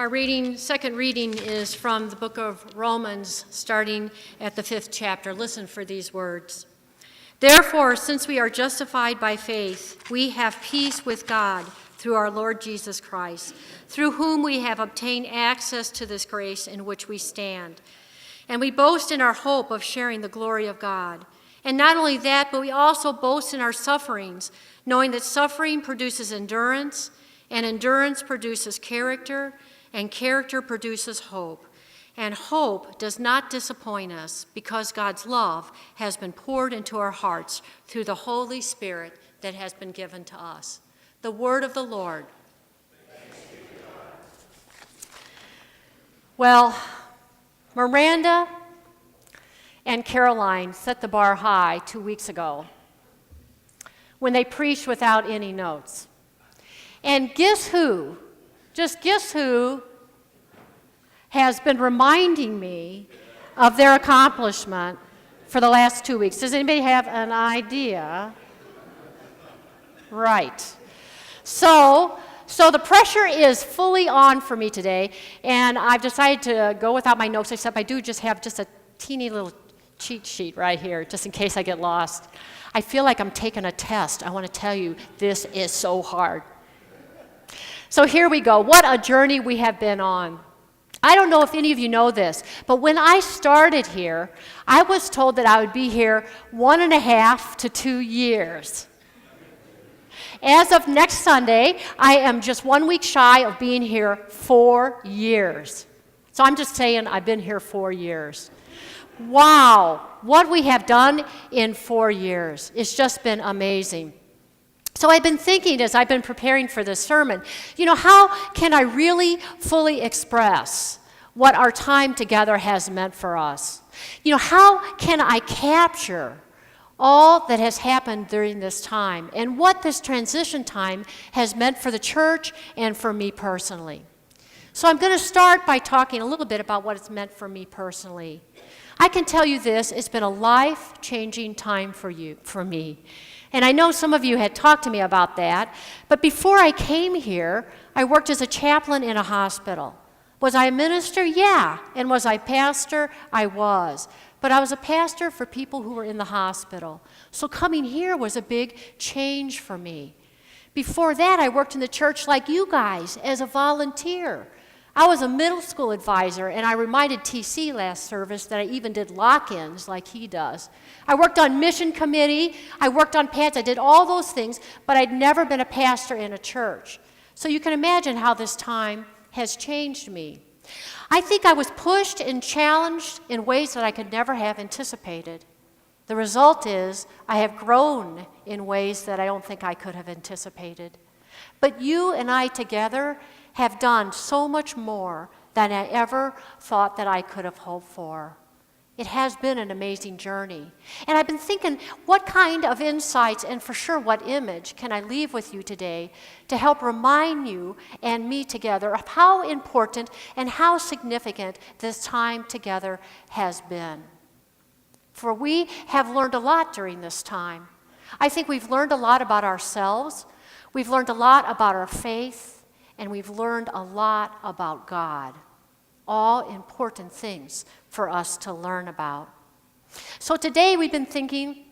Second reading is from the book of Romans, starting at the 5th chapter. Listen for these words. Therefore, since we are justified by faith, we have peace with God through our Lord Jesus Christ, through whom we have obtained access to this grace in which we stand. And we boast in our hope of sharing the glory of God. And not only that, but we also boast in our sufferings, knowing that suffering produces endurance, and endurance produces character, and character produces hope. And hope does not disappoint us because God's love has been poured into our hearts through the Holy Spirit that has been given to us. The word of the Lord. Well, Miranda and Caroline set the bar high 2 weeks ago when they preached without any notes. And guess who? Just guess who has been reminding me of their accomplishment for the last 2 weeks? Does anybody have an idea? Right. So the pressure is fully on for me today, and I've decided to go without my notes, except I do just have just a teeny little cheat sheet right here, just in case I get lost. I feel like I'm taking a test. I want to tell you, this is so hard. So here we go. What a journey we have been on. I don't know if any of you know this, but when I started here, I was told that I would be here 1.5 to 2 years. As of next Sunday, I am just 1 week shy of being here 4 years. So I'm just saying I've been here 4 years. Wow, what we have done in 4 years. It's just been amazing. So I've been thinking as I've been preparing for this sermon, how can I really fully express what our time together has meant for us? How can I capture all that has happened during this time and what this transition time has meant for the church and for me personally? So I'm going to start by talking a little bit about what it's meant for me personally. I can tell you this, it's been a life-changing time for me. And I know some of you had talked to me about that, but before I came here, I worked as a chaplain in a hospital. Was I a minister? Yeah. And was I pastor? I was. But I was a pastor for people who were in the hospital. So coming here was a big change for me. Before that, I worked in the church like you guys as a volunteer. I was a middle school advisor, and I reminded TC last service that I even did lock-ins like he does. I worked on mission committee, I worked on pads, I did all those things, but I'd never been a pastor in a church. So you can imagine how this time has changed me. I think I was pushed and challenged in ways that I could never have anticipated. The result is I have grown in ways that I don't think I could have anticipated. But you and I together have done so much more than I ever thought that I could have hoped for. It has been an amazing journey. And I've been thinking, what kind of insights and for sure what image can I leave with you today to help remind you and me together of how important and how significant this time together has been. For we have learned a lot during this time. I think we've learned a lot about ourselves, we've learned a lot about our faith, and we've learned a lot about God. All important things for us to learn about. So today we've been thinking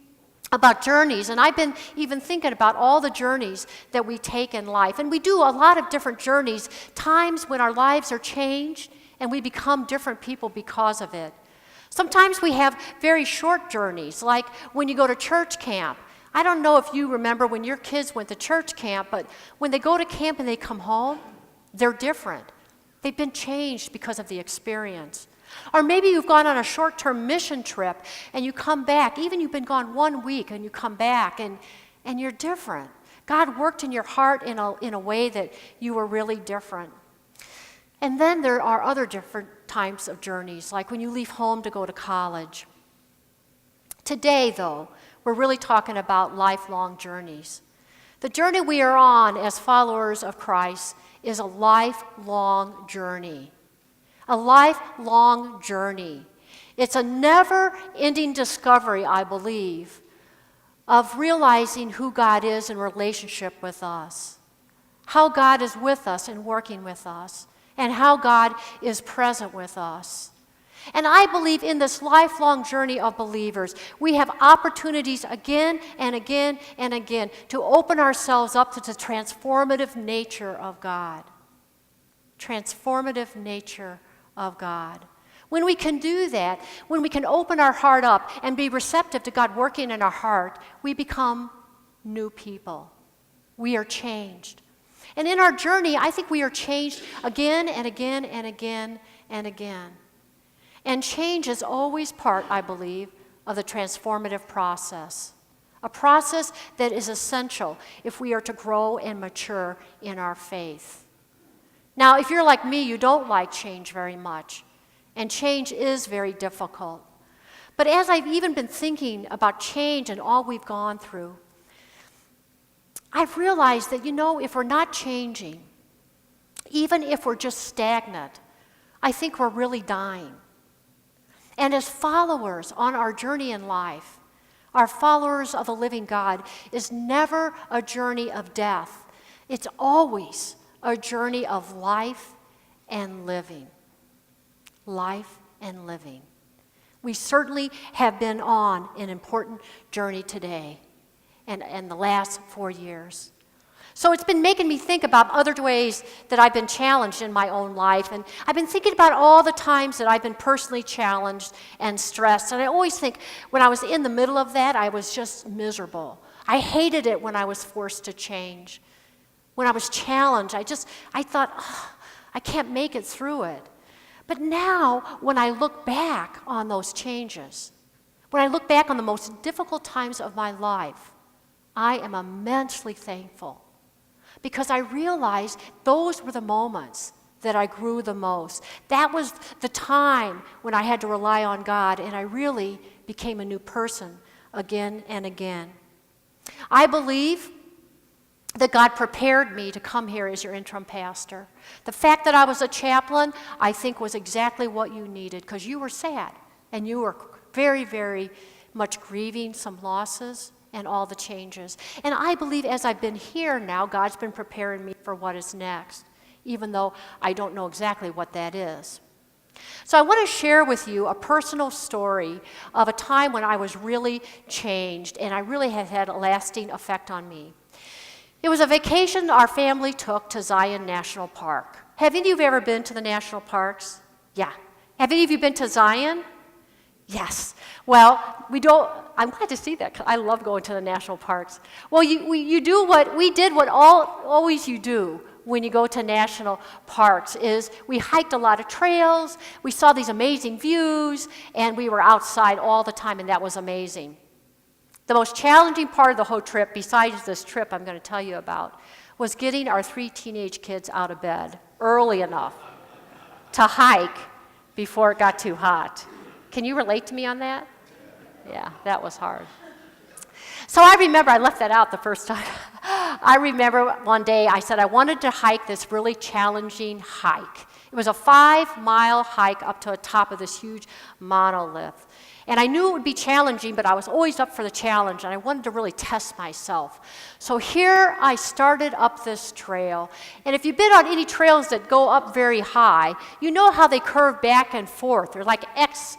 about journeys, and I've been even thinking about all the journeys that we take in life. And we do a lot of different journeys, times when our lives are changed and we become different people because of it. Sometimes we have very short journeys, like when you go to church camp. I don't know if you remember when your kids went to church camp, but when they go to camp and they come home, they're different. They've been changed because of the experience. Or maybe you've gone on a short-term mission trip and you come back, even you've been gone 1 week and you come back and you're different. God worked in your heart in a way that you were really different. And then there are other different types of journeys, like when you leave home to go to college. Today, though, we're really talking about lifelong journeys. The journey we are on as followers of Christ is a lifelong journey. A lifelong journey. It's a never-ending discovery, I believe, of realizing who God is in relationship with us, how God is with us and working with us, and how God is present with us. And I believe in this lifelong journey of believers, we have opportunities again and again and again to open ourselves up to the transformative nature of God. Transformative nature of God. When we can do that, when we can open our heart up and be receptive to God working in our heart, we become new people. We are changed. And in our journey, I think we are changed again and again and again and again. And change is always part, I believe, of the transformative process. A process that is essential if we are to grow and mature in our faith. Now, if you're like me, you don't like change very much. And change is very difficult. But as I've even been thinking about change and all we've gone through, I've realized that, if we're not changing, even if we're just stagnant, I think we're really dying. And as followers on our journey in life, our followers of the living God, is never a journey of death. It's always a journey of life and living. Life and living. We certainly have been on an important journey today and the last 4 years. So it's been making me think about other ways that I've been challenged in my own life. And I've been thinking about all the times that I've been personally challenged and stressed. And I always think when I was in the middle of that, I was just miserable. I hated it when I was forced to change. When I was challenged, I thought, I can't make it through it. But now, when I look back on those changes, when I look back on the most difficult times of my life, I am immensely thankful. Because I realized those were the moments that I grew the most. That was the time when I had to rely on God, and I really became a new person again and again. I believe that God prepared me to come here as your interim pastor. The fact that I was a chaplain, I think, was exactly what you needed, because you were sad, and you were very, very much grieving some losses and all the changes. And I believe as I've been here now, God's been preparing me for what is next, even though I don't know exactly what that is. So I want to share with you a personal story of a time when I was really changed, and I really have had a lasting effect on me. It was a vacation our family took to Zion National Park. Have any of you ever been to the national parks? Yeah. Have any of you been to Zion? Yes. Well, I'm glad to see that, 'cause I love going to the national parks. Well, you do what we did, what always you do when you go to national parks, is we hiked a lot of trails, we saw these amazing views, and we were outside all the time, and that was amazing. The most challenging part of the whole trip, besides this trip I'm going to tell you about, was getting our 3 teenage kids out of bed early enough to hike before it got too hot. Can you relate to me on that? Yeah, that was hard. So I remember, I left that out the first time. I remember one day I said I wanted to hike this really challenging hike. It was a 5-mile hike up to the top of this huge monolith. And I knew it would be challenging, but I was always up for the challenge, and I wanted to really test myself. So here I started up this trail. And if you've been on any trails that go up very high, you know how they curve back and forth. They're like S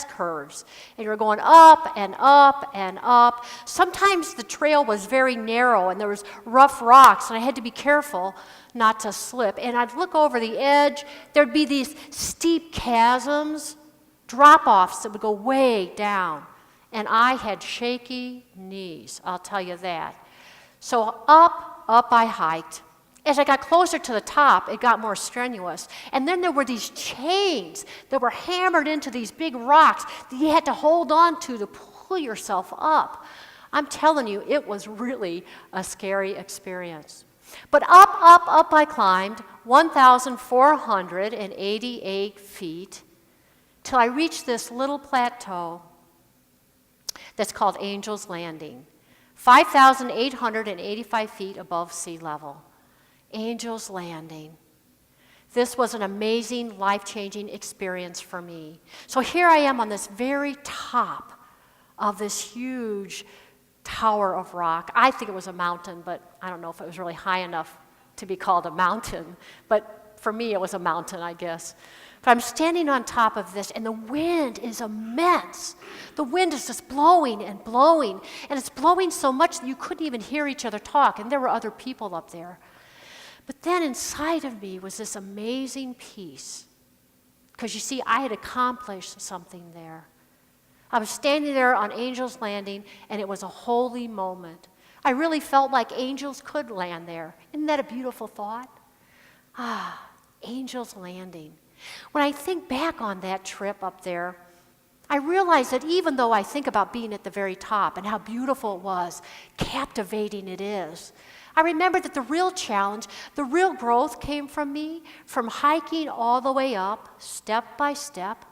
curves. And you're going up and up and up. Sometimes the trail was very narrow, and there was rough rocks, and I had to be careful not to slip. And I'd look over the edge. There'd be these steep chasms, drop-offs that would go way down. And I had shaky knees, I'll tell you that. So up I hiked. As I got closer to the top, it got more strenuous. And then there were these chains that were hammered into these big rocks that you had to hold on to pull yourself up. I'm telling you, it was really a scary experience. But up I climbed 1,488 feet till I reached this little plateau that's called Angel's Landing, 5,885 feet above sea level. Angel's Landing. This was an amazing, life-changing experience for me. So here I am on this very top of this huge tower of rock. I think it was a mountain, but I don't know if it was really high enough to be called a mountain. But for me it was a mountain, I guess. But I'm standing on top of this, and the wind is immense. The wind is just blowing, and it's blowing so much that you couldn't even hear each other talk, and there were other people up there. But then inside of me was this amazing peace, because you see, I had accomplished something there. I was standing there on Angel's Landing, and it was a holy moment. I really felt like angels could land there. Isn't that a beautiful thought? Angel's Landing. When I think back on that trip up there, I realize that even though I think about being at the very top and how beautiful it was, captivating it is, I remember that the real challenge, the real growth came from me, from hiking all the way up, step by step,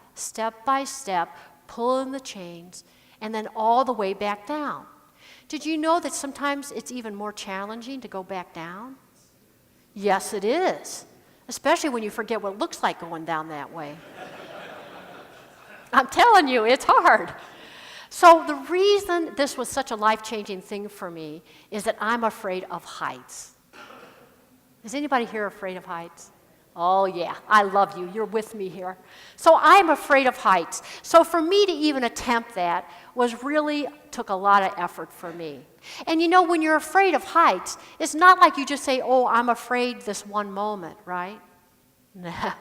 pulling the chains, and then all the way back down. Did you know that sometimes it's even more challenging to go back down? Yes, it is. Especially when you forget what it looks like going down that way. I'm telling you, it's hard. So the reason this was such a life-changing thing for me is that I'm afraid of heights. Is anybody here afraid of heights? Oh yeah, I love you. You're with me here. So I'm afraid of heights. So for me to even attempt that took a lot of effort for me. And you know, when you're afraid of heights, it's not like you just say, oh, I'm afraid this one moment, right? Nah.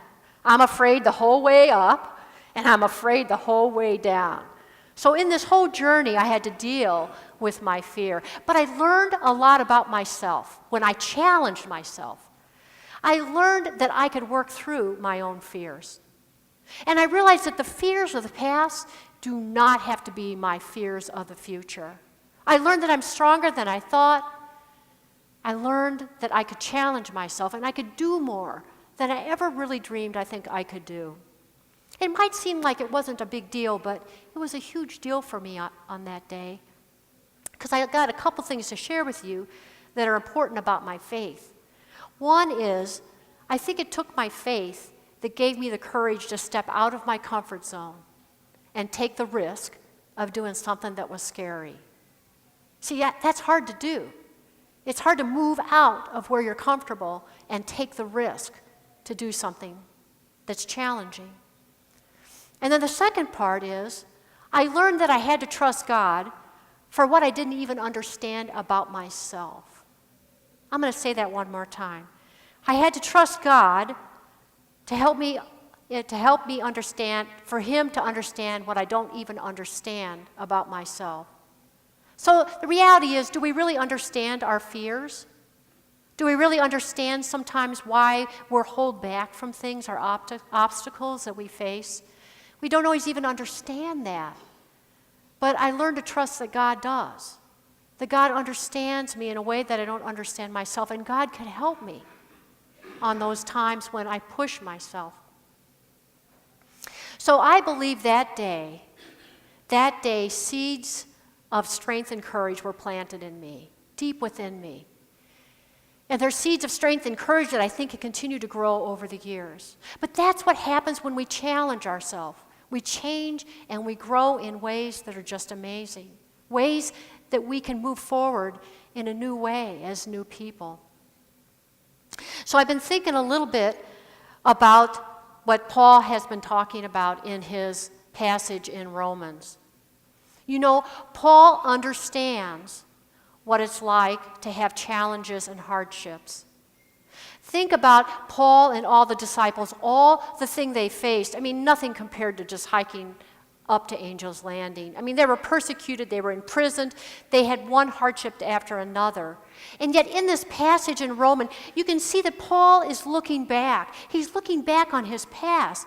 I'm afraid the whole way up, and I'm afraid the whole way down. So in this whole journey, I had to deal with my fear. But I learned a lot about myself when I challenged myself. I learned that I could work through my own fears. And I realized that the fears of the past do not have to be my fears of the future. I learned that I'm stronger than I thought. I learned that I could challenge myself and I could do more than I ever really dreamed I think I could do. It might seem like it wasn't a big deal, but it was a huge deal for me on that day, because I got a couple things to share with you that are important about my faith. One is, I think it took my faith that gave me the courage to step out of my comfort zone and take the risk of doing something that was scary. See, that's hard to do. It's hard to move out of where you're comfortable and take the risk to do something that's challenging. And then the second part is, I learned that I had to trust God for what I didn't even understand about myself. I'm going to say that one more time. I had to trust God to help me understand, for Him to understand what I don't even understand about myself. So the reality is, do we really understand our fears? Do we really understand sometimes why we're held back from things, our obstacles that we face? We don't always even understand that. But I learned to trust that God does. That God understands me in a way that I don't understand myself, and God can help me on those times when I push myself. So I believe that day, seeds of strength and courage were planted in me, deep within me. And there's seeds of strength and courage that I think can continue to grow over the years. But that's what happens when we challenge ourselves. We change and we grow in ways that are just amazing, ways that we can move forward in a new way as new people. So I've been thinking a little bit about what Paul has been talking about in his passage in Romans. You know, Paul understands what it's like to have challenges and hardships. Think about Paul and all the disciples, all the thing they faced. I mean, nothing compared to just hiking up to Angel's Landing. I mean, they were persecuted, they were imprisoned, they had one hardship after another. And yet in this passage in Romans, you can see that Paul is looking back. He's looking back on his past.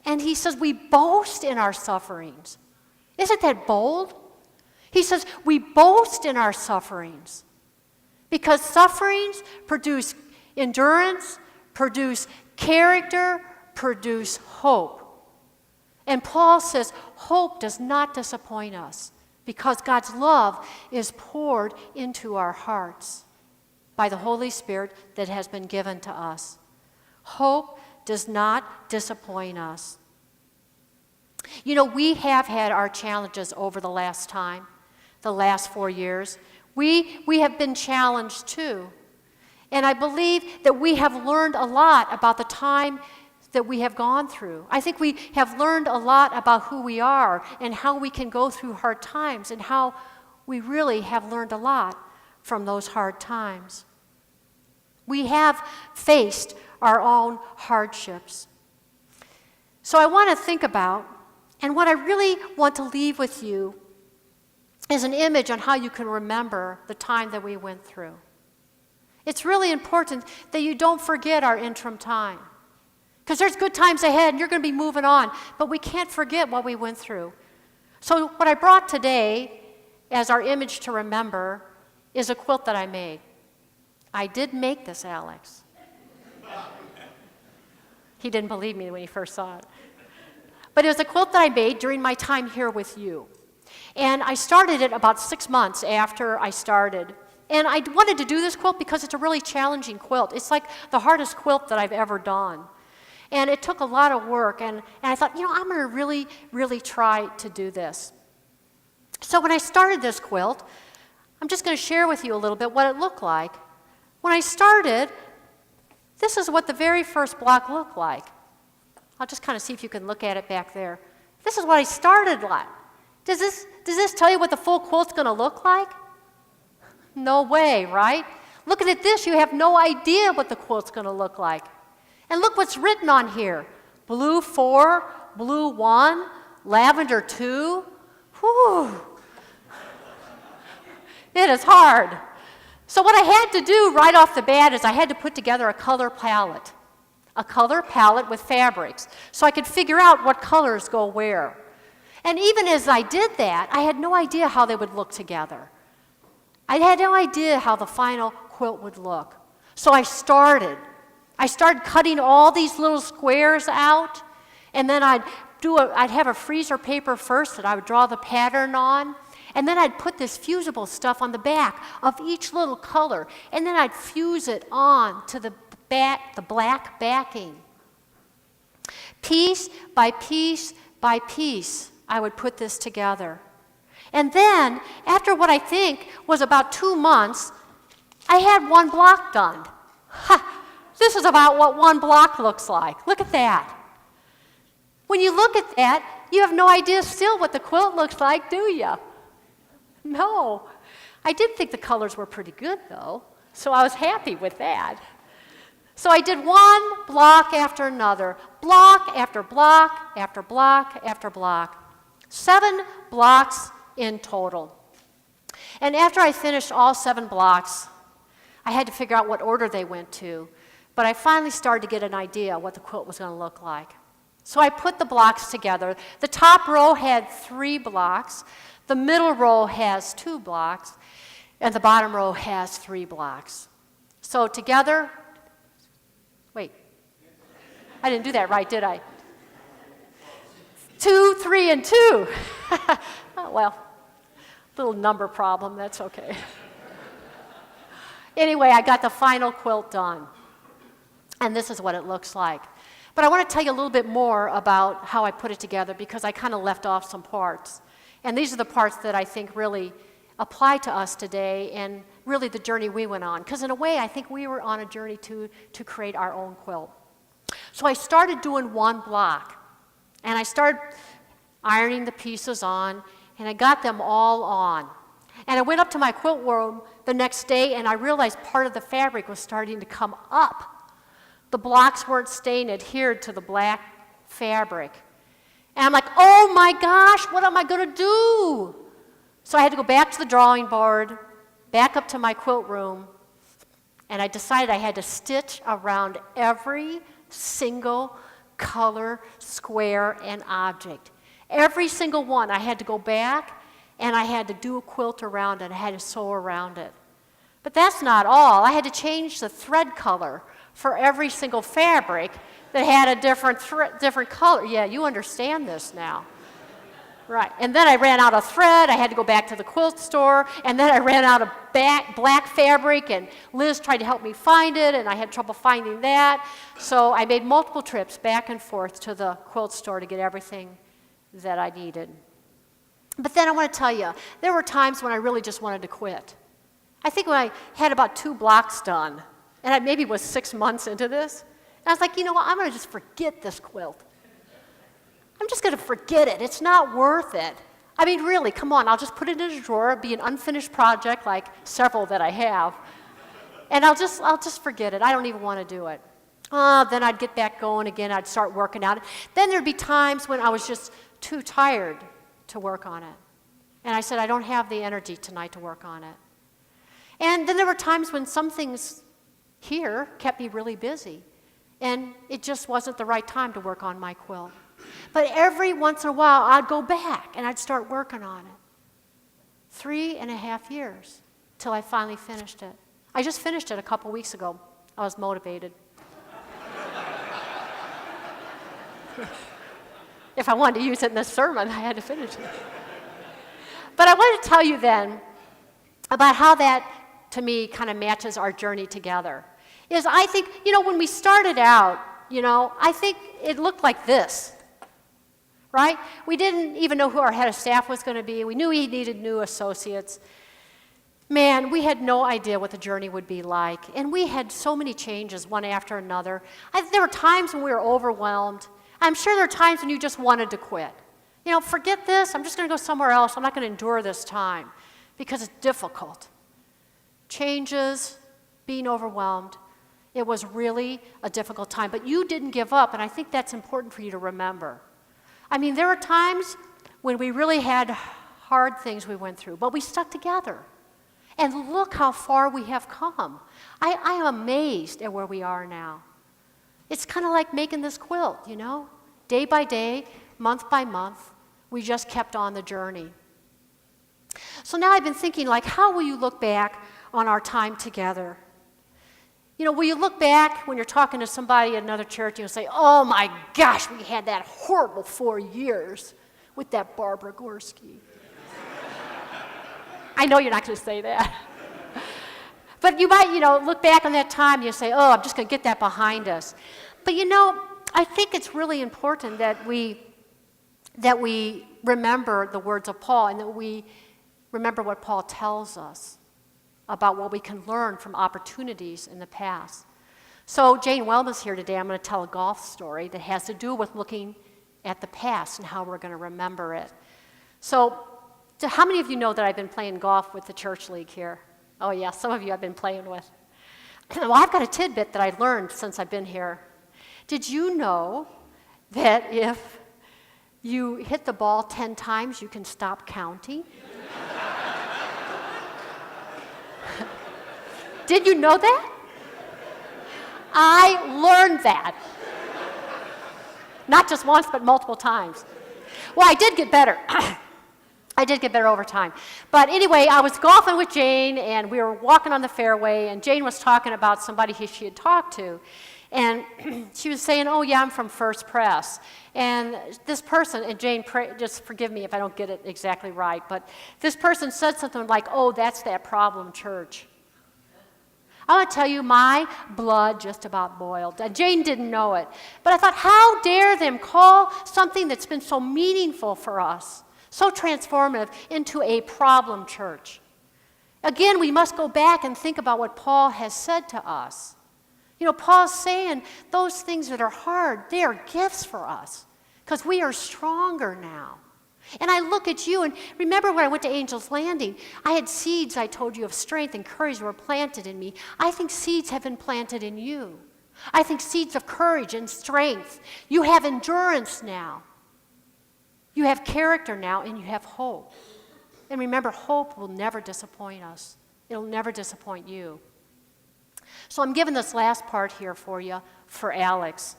And he says, we boast in our sufferings. Isn't that bold? He says, we boast in our sufferings. Because sufferings produce endurance, produce character, produce hope. And Paul says, hope does not disappoint us because God's love is poured into our hearts by the Holy Spirit that has been given to us. Hope does not disappoint us. You know, we have had our challenges over the last 4 years. We have been challenged too. And I believe that we have learned a lot about the time that we have gone through. I think we have learned a lot about who we are and how we can go through hard times, and how we really have learned a lot from those hard times. We have faced our own hardships. So I want to think about, and what I really want to leave with you is an image on how you can remember the time that we went through. It's really important that you don't forget our interim time. Because there's good times ahead and you're going to be moving on, but we can't forget what we went through. So what I brought today as our image to remember is a quilt that I made. I did make this, Alex. He didn't believe me when he first saw it. But it was a quilt that I made during my time here with you. And I started it about 6 months after I started. And I wanted to do this quilt because it's a really challenging quilt. It's like the hardest quilt that I've ever done. And it took a lot of work, and I thought, I'm going to really, really try to do this. So when I started this quilt, I'm just going to share with you a little bit what it looked like. When I started, this is what the very first block looked like. I'll just kind of see if you can look at it back there. This is what I started like. Does this tell you what the full quilt's going to look like? No way, right? Looking at this, you have no idea what the quilt's going to look like. And look what's written on here. Blue 4, blue 1, lavender 2. Whew. It is hard. So what I had to do right off the bat is I had to put together a color palette with fabrics, so I could figure out what colors go where. And even as I did that, I had no idea how they would look together. I had no idea how the final quilt would look. So I started cutting all these little squares out, and then I'd have a freezer paper first that I would draw the pattern on, and then I'd put this fusible stuff on the back of each little color, and then I'd fuse it on to the black backing. Piece by piece by piece, I would put this together. And then, after what I think was about 2 months, I had one block done. Ha! This is about what one block looks like. Look at that. When you look at that, you have no idea still what the quilt looks like, do you? No. I did think the colors were pretty good, though, so I was happy with that. So I did one block after another, block after block after block after block. 7 blocks in total. And after I finished all 7 blocks, I had to figure out what order they went to. But I finally started to get an idea what the quilt was going to look like. So I put the blocks together. The top row had 3 blocks. The middle row has 2 blocks. And the bottom row has 3 blocks. So together, wait, I didn't do that right, did I? 2, 3, and 2. Oh, well, little number problem, that's okay. Anyway, I got the final quilt done. And this is what it looks like. But I want to tell you a little bit more about how I put it together, because I kind of left off some parts. And these are the parts that I think really apply to us today, and really the journey we went on. Because in a way, I think we were on a journey to create our own quilt. So I started doing one block. And I started ironing the pieces on, and I got them all on. And I went up to my quilt room the next day, and I realized part of the fabric was starting to come up. The blocks weren't staying adhered to the black fabric. And I'm like, oh my gosh, what am I going to do? So I had to go back to the drawing board, back up to my quilt room, and I decided I had to stitch around every single color, square, and object. Every single one, I had to go back, and I had to do a quilt around it. I had to sew around it. But that's not all. I had to change the thread color for every single fabric that had a different color. Yeah, you understand this now. Right. And then I ran out of thread. I had to go back to the quilt store. And then I ran out of black fabric, and Liz tried to help me find it, and I had trouble finding that. So I made multiple trips back and forth to the quilt store to get everything that I needed. But then I want to tell you, there were times when I really just wanted to quit. I think when I had about 2 blocks done, And I maybe was 6 months into this. And I was like, you know what, I'm going to just forget this quilt. I'm just going to forget it. It's not worth it. I mean, really, come on, I'll just put it in a drawer. It'll be an unfinished project like several that I have. And I'll just forget it. I don't even want to do it. Then I'd get back going again. I'd start working on it. Then there'd be times when I was just too tired to work on it. And I said, I don't have the energy tonight to work on it. And then there were times when some things here kept me really busy. And it just wasn't the right time to work on my quilt. But every once in a while, I'd go back and I'd start working on it. 3.5 years till I finally finished it. I just finished it a couple weeks ago. I was motivated. If I wanted to use it in this sermon, I had to finish it. But I wanted to tell you then about how that, to me, kind of matches our journey together. Is I think, when we started out, I think it looked like this, right? We didn't even know who our head of staff was going to be. We knew he needed new associates. Man, we had no idea what the journey would be like. And we had so many changes, one after another. There were times when we were overwhelmed. I'm sure there are times when you just wanted to quit. Forget this. I'm just going to go somewhere else. I'm not going to endure this time because it's difficult. Changes, being overwhelmed. It was really a difficult time. But you didn't give up, and I think that's important for you to remember. I mean, there were times when we really had hard things we went through, but we stuck together. And look how far we have come. I am amazed at where we are now. It's kind of like making this quilt, Day by day, month by month, we just kept on the journey. So now I've been thinking, how will you look back on our time together? Will you look back when you're talking to somebody at another church, and you'll say, oh my gosh, we had that horrible 4 years with that Barbara Gorsky. I know you're not going to say that. But you might, look back on that time and you say, oh, I'm just going to get that behind us. But I think it's really important that we remember the words of Paul and that we remember what Paul tells us about what we can learn from opportunities in the past. So Jane Wellman's here today. I'm going to tell a golf story that has to do with looking at the past and how we're going to remember it. So how many of you know that I've been playing golf with the church league here? Oh yeah, some of you I've been playing with. Well, I've got a tidbit that I learned since I've been here. Did you know that if you hit the ball 10 times, you can stop counting? Did you know that? I learned that. Not just once, but multiple times. Well, I did get better. I did get better over time. But anyway, I was golfing with Jane, and we were walking on the fairway, and Jane was talking about somebody she had talked to. And she was saying, oh, yeah, I'm from First Press. And this person, and Jane, just forgive me if I don't get it exactly right, but this person said something like, oh, that's that problem church. I want to tell you, my blood just about boiled. Jane didn't know it. But I thought, how dare them call something that's been so meaningful for us, so transformative, into a problem church? Again, we must go back and think about what Paul has said to us. Paul's saying those things that are hard, they are gifts for us because we are stronger now. And I look at you, and remember when I went to Angel's Landing, I had seeds, I told you, of strength and courage were planted in me. I think seeds have been planted in you. I think seeds of courage and strength. You have endurance now. You have character now, and you have hope. And remember, hope will never disappoint us. It'll never disappoint you. So I'm giving this last part here for you, for Alex.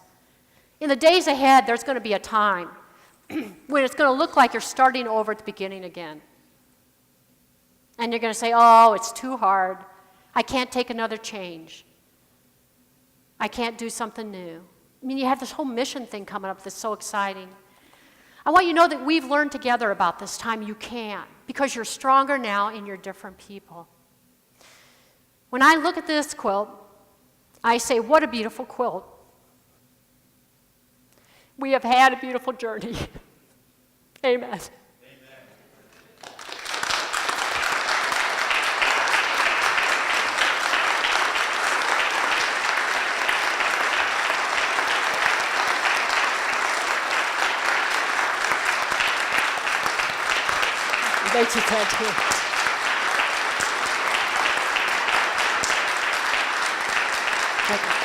In the days ahead, there's going to be a time when it's going to look like you're starting over at the beginning again. And you're going to say, oh, it's too hard. I can't take another change. I can't do something new. I mean, you have this whole mission thing coming up that's so exciting. I want you to know that we've learned together about this time you can, because you're stronger now and you're different people. When I look at this quilt, I say, what a beautiful quilt. We have had a beautiful journey. Amen. Thank you, thank you. Thank you.